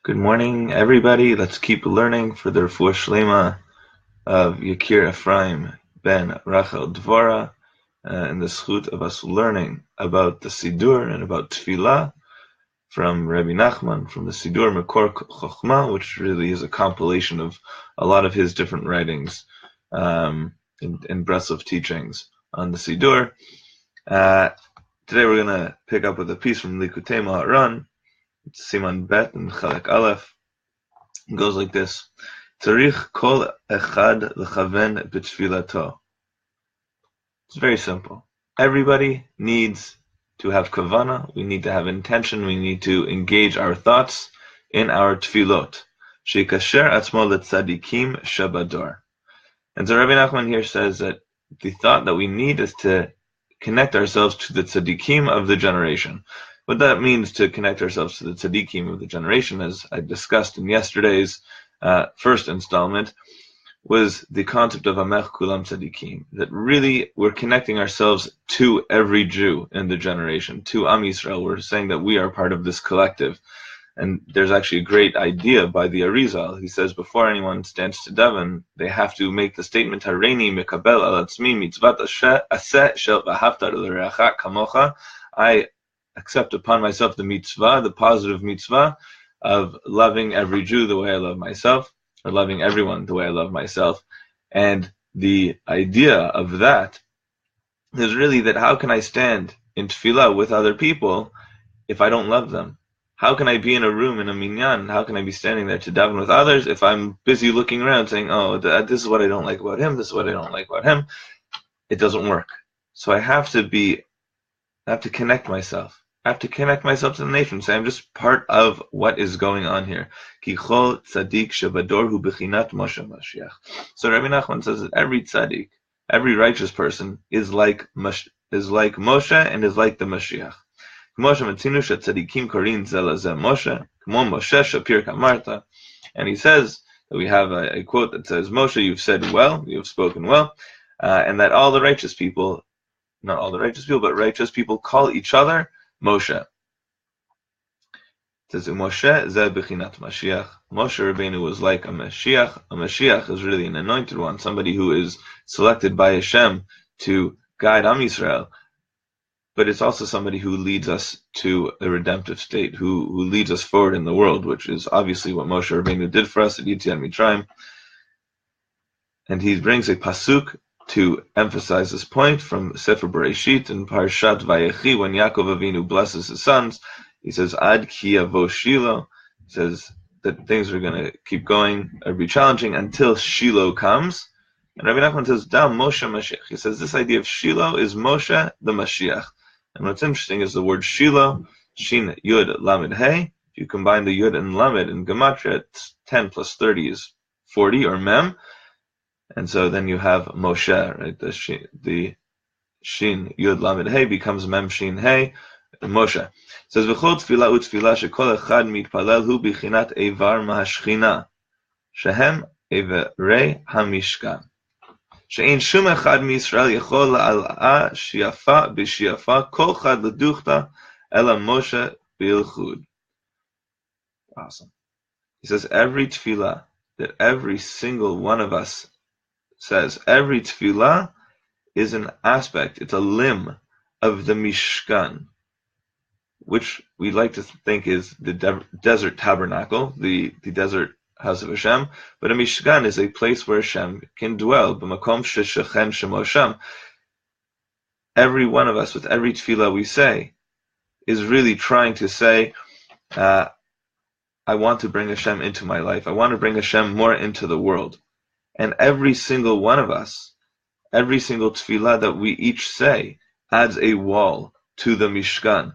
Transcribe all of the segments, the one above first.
Good morning, everybody. Let's keep learning for the refuah shlema of Yakir Efraim ben Rachel Devorah, and the zchut of us learning about the Sidur and about Tefillah from Rabbi Nachman, from the Sidur Mekor Chochma, which really is a compilation of a lot of his different writings and breadth of teachings on the Sidur. Today we're going to pick up with a piece from Likutei Maharan. It's Siman Bet and Chalek Aleph. It goes like this: Tzarich kol echad lechaven b'tfilato. It's very simple. Everybody needs to have kavana. We need to have intention. We need to engage our thoughts in our tefillot. Sheikasher atzmo letzadikim shabador. And so Rabbi Nachman here says that the thought that we need is to connect ourselves to the tzadikim of the generation. What that means to connect ourselves to the tzaddikim of the generation, as I discussed in yesterday's first installment, was the concept of Amech Kulam Tzaddikim, that really we're connecting ourselves to every Jew in the generation, to Am Yisrael. We're saying that we are part of this collective. And there's actually a great idea by the Arizal. He says before anyone stands to daven, they have to make the statement, Hareini mekabel al atzmi mitzvat aseh shel v'ahavta l'reacha kamocha. I accept upon myself the mitzvah, the positive mitzvah of loving every Jew the way I love myself, or loving everyone the way I love myself. And the idea of that is really that how can I stand in tefillah with other people if I don't love them? How can I be in a room in a minyan? How can I be standing there to daven with others if I'm busy looking around saying, oh, this is what I don't like about him, this is what I don't like about him? It doesn't work. So I have to connect myself. I have to connect myself to the nation. Say I'm just part of what is going on here. Kichol tzaddik shebador hu bechinat Moshe Mashiach. So Rabbi Nachman says that every tzaddik, every righteous person is like Moshe and is like the Mashiach. Moshe matzinu shetzaddikim korin ze laze Moshe, kmo Moshe shapir kamarta. And he says that we have a quote that says, Moshe, you've said well, you've spoken well, and that all the righteous people, not all the righteous people, but righteous people call each other Moshe. It says, Moshe ze bechinat Mashiach. Moshe Rabbeinu was like a Mashiach. A Mashiach is really an anointed one, somebody who is selected by Hashem to guide Am Yisrael. But it's also somebody who leads us to a redemptive state, who leads us forward in the world, which is obviously what Moshe Rabbeinu did for us at Yetziat Mitzrayim. And he brings a pasuk to emphasize this point from Sefer Bereshit and Parshat Vayechi, when Yaakov Avinu blesses his sons. He says, Ad ki yavo Shiloh. He says that things are going to keep going or be challenging until Shiloh comes. And Rabbi Nachman says, Da Moshe Mashiach. He says this idea of Shiloh is Moshe the Mashiach. And what's interesting is the word Shiloh, Shin Yud Lamed Hey. If you combine the Yud and Lamed in Gematria, 10 plus 30 is 40, or Mem. And so then you have Moshe, right? The Shin Yud Lamed Hey becomes Mem Shin Hey, Moshe. It says V'chol tefillah u'tefillah shekol echad mitpalel hu bichinat evar mahashchina shehem evarei hamishkan she'ein shum echad miYisrael yachol la'al'a shiafa b'shiafa kol chad leduchta ela Moshe b'ilchud. Awesome. He says every tefillah that every single one of us says, every tefillah is an aspect, it's a limb of the Mishkan, which we like to think is the desert tabernacle, the desert house of Hashem, but a Mishkan is a place where Hashem can dwell. B'makom she'shechen shemo Hashem. Every one of us, with every tefillah we say, is really trying to say, I want to bring Hashem into my life. I want to bring Hashem more into the world. And every single one of us, every single tefillah that we each say, adds a wall to the Mishkan.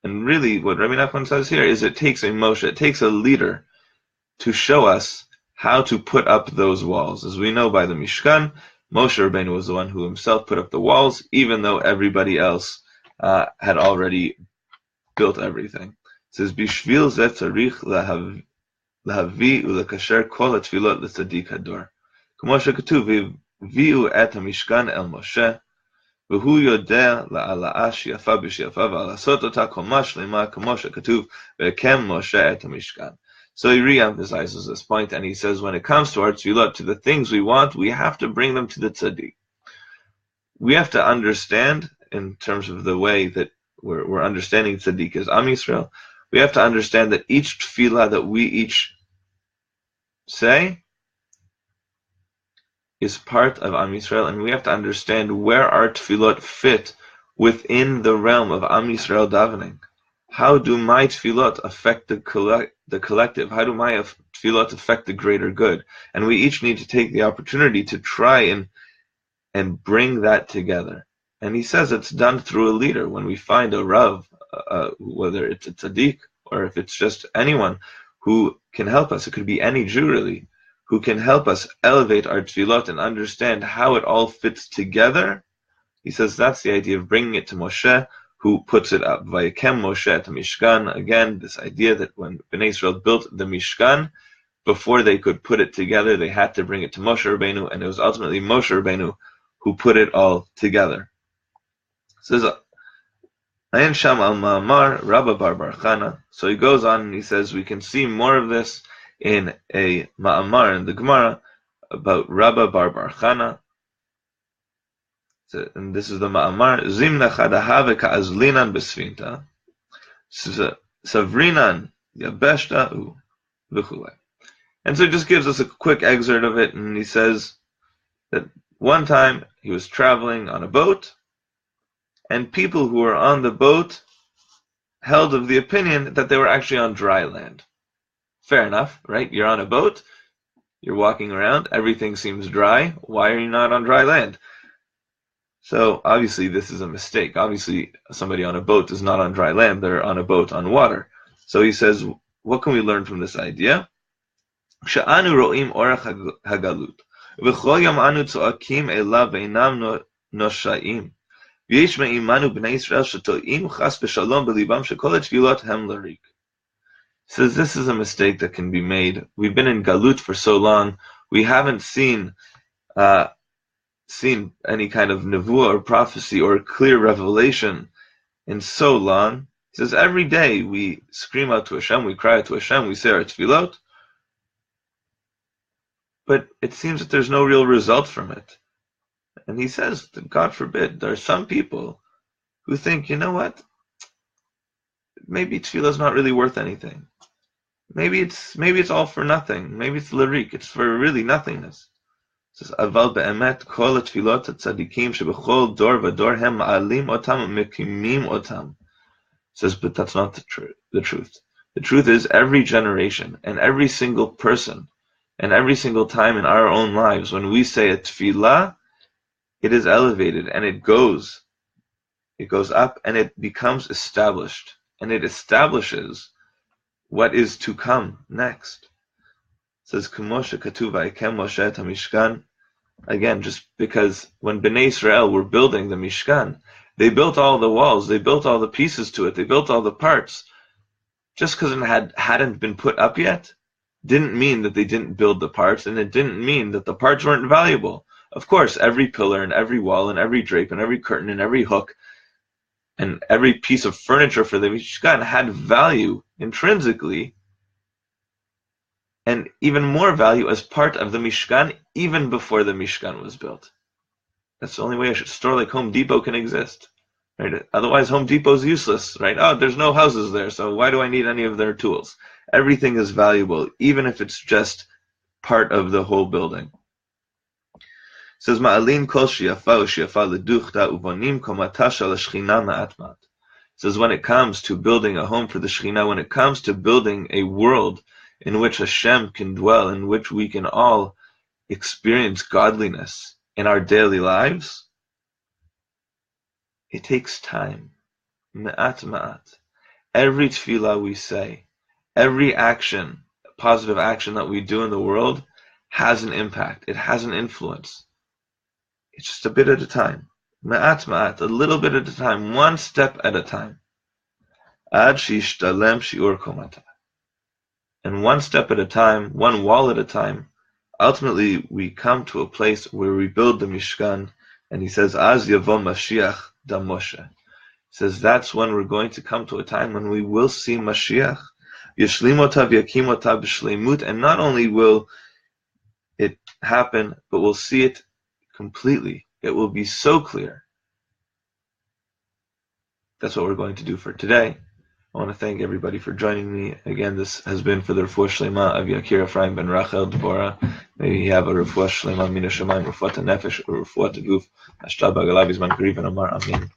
And really, what Rabbi Nachman says here is it takes a Moshe, it takes a leader to show us how to put up those walls. As we know by the Mishkan, Moshe Rabbeinu was the one who himself put up the walls, even though everybody else had already built everything. It says, Bishvil zeh tzarich lahavi ulekasher kol hatefilot l'tzadik hador. כמו שכתוב, והביאו את המשכן אל משה, והוא יודע להעלאה שיפה בשיפה, ולעשות אותה קומה שלמה, כמו שכתוב, והקם משה את המשכן. So he re-emphasizes this point, and he says, when it comes to our tefillot, to the things we want, we have to bring them to the tzaddik. We have to understand, in terms of the way that we're understanding tzaddik as Am Yisrael, we have to understand that each tefillah that we each say is part of Am Yisrael, and we have to understand where our tefillot fit within the realm of Am Yisrael davening. How do my tefillot affect the collective? How do my tefillot affect the greater good? And we each need to take the opportunity to try and bring that together. And he says it's done through a leader. When we find a Rav, whether it's a tzaddik or if it's just anyone who can help us, it could be any Jew really, who can help us elevate our tefillot and understand how it all fits together. He says that's the idea of bringing it to Moshe, who puts it up. Vayekem Moshe et Mishkan. Again, this idea that when Bnei Israel built the Mishkan, before they could put it together, they had to bring it to Moshe Rabbeinu, and it was ultimately Moshe Rabbeinu who put it all together. It says, Ayin Sham al Ma'amar Rabba Bar Chana. So he goes on and he says we can see more of this in a Ma'amar in the Gemara about Rabba Bar Chana. So, and this is the Ma'amar, Zimna Chadahave Ka'azlinan Besfinta, Savrinan Yabeshta V'chulei. And so he just gives us a quick excerpt of it, and he says that one time he was traveling on a boat, and people who were on the boat held of the opinion that they were actually on dry land. Fair enough, right? You're on a boat, you're walking around, everything seems dry, why are you not on dry land? So obviously this is a mistake. Obviously somebody on a boat is not on dry land, they're on a boat on water. So he says, what can we learn from this idea? Sha'anu ro'im orach hagalut, v'chol yom anu tzo'akim elav ve'inam nosha'im, v'yesh me'imanu b'nei Yisrael sheto'im chas b'shalom b'libam shekol tefillot hem larik. He says this is a mistake that can be made. We've been in galut for so long, we haven't seen any kind of nevuah or prophecy or clear revelation in so long. He says every day we scream out to Hashem, we cry out to Hashem, we say our tefillot, but it seems that there's no real result from it. And he says that God forbid, there are some people who think, you know what, maybe tefillah is not really worth anything. Maybe it's all for nothing. Maybe it's larik, it's for really nothingness. Says aval be'emet kol tefillot tzadikim shebechol dor v'dor hem ma'alim otam mekimim otam. Says, but that's not the truth. The truth is every generation and every single person and every single time in our own lives when we say a tefillah, it is elevated and it goes up and it becomes established and it establishes what is to come next. It says Kumosha Katuva Ikem Moshe et Mishkan. Again, just because when Bnei Israel were building the Mishkan, they built all the walls, they built all the pieces to it, they built all the parts. Just because it hadn't been put up yet, didn't mean that they didn't build the parts, and it didn't mean that the parts weren't valuable. Of course, every pillar and every wall and every drape and every curtain and every hook and every piece of furniture for the Mishkan had value intrinsically, and even more value as part of the Mishkan, even before the Mishkan was built. That's the only way a store like Home Depot can exist, right? Otherwise, Home Depot is useless, right? Oh, there's no houses there, so why do I need any of their tools? Everything is valuable, even if it's just part of the whole building. It says, Ma'alin kol shiyafa u'shiyafa leduchta uvonim komata shel hashchina ma'at ma'at. It says, when it comes to building a home for the Shekhinah, when it comes to building a world in which Hashem can dwell, in which we can all experience godliness in our daily lives, it takes time. Ma'at ma'at. Every tefillah we say, every action, positive action that we do in the world has an impact. It has an influence. It's just a bit at a time. Ma'at ma'at, a little bit at a time, one step at a time. Ad shishtalem shiur komata. And one step at a time, one wall at a time, ultimately we come to a place where we build the Mishkan, and he says, Az yavo Mashiach da Moshe. He says that's when we're going to come to a time when we will see Mashiach. Yishlimota v'yakimota b'shleimut, and not only will it happen, but we'll see it completely. It will be so clear. That's what we're going to do for today. I want to thank everybody for joining me. Again, this has been for the refuah shlema of Yakir Efraim ben Rachel Devorah. May he have a refuah shlema min hashamayim, refuah nefesh, refuah guf, hashtabag alav bizman kariv, and amar amin.